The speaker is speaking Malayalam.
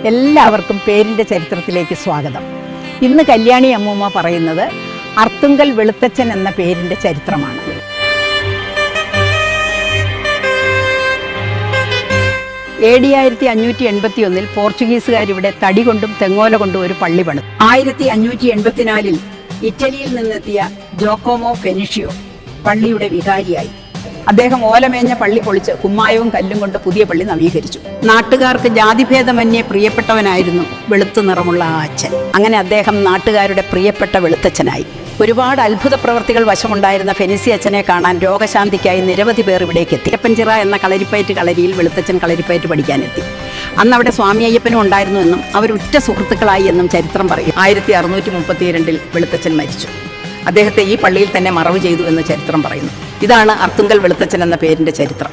എല്ലാവർക്കും പേരിൻ്റെ ചരിത്രത്തിലേക്ക് സ്വാഗതം. ഇന്ന് കല്യാണി അമ്മൂമ്മ പറയുന്നത് അർത്തുങ്കൽ വെളുത്തച്ഛൻ എന്ന പേരിൻ്റെ ചരിത്രമാണ്. AD 1581 പോർച്ചുഗീസുകാരിവിടെ തടി കൊണ്ടും തെങ്ങോല കൊണ്ടും ഒരു പള്ളി പണിതു. 1584 ഇറ്റലിയിൽ നിന്നെത്തിയ ജോക്കോമോ ഫെനിഷ്യോ പള്ളിയുടെ വികാരിയായി. അദ്ദേഹം ഓലമേഞ്ഞ പള്ളി പൊളിച്ച് കുമ്മായവും കല്ലും കൊണ്ട് പുതിയ പള്ളി നവീകരിച്ചു. നാട്ടുകാർക്ക് ജാതിഭേദമന്യേ പ്രിയപ്പെട്ടവനായിരുന്നു വെളുത്തു നിറമുള്ള ആ അച്ഛൻ. അങ്ങനെ അദ്ദേഹം നാട്ടുകാരുടെ പ്രിയപ്പെട്ട വെളുത്തച്ഛനായി. ഒരുപാട് അത്ഭുത പ്രവർത്തികൾ വശമുണ്ടായിരുന്ന ഫെനിസി അച്ഛനെ കാണാൻ രോഗശാന്തിക്കായി നിരവധി പേർ ഇവിടേക്ക് എത്തി. അയ്യപ്പൻചിറ എന്ന കളരിപ്പയറ്റ് കളരിയിൽ വെളുത്തച്ഛൻ കളരിപ്പയറ്റ് പഠിക്കാനെത്തി. അന്ന് അവിടെ സ്വാമി അയ്യപ്പനും ഉണ്ടായിരുന്നു എന്നും അവരുറ്റ സുഹൃത്തുക്കളായി എന്നും ചരിത്രം പറയും. 1632 വെളുത്തച്ഛൻ മരിച്ചു. അദ്ദേഹത്തെ ഈ പള്ളിയിൽ തന്നെ മറവ് ചെയ്തു എന്ന് ചരിത്രം പറയുന്നു. ഇതാണ് അർത്തുങ്കൽ വെളുത്തച്ഛൻ എന്ന പേരിൻ്റെ ചരിത്രം.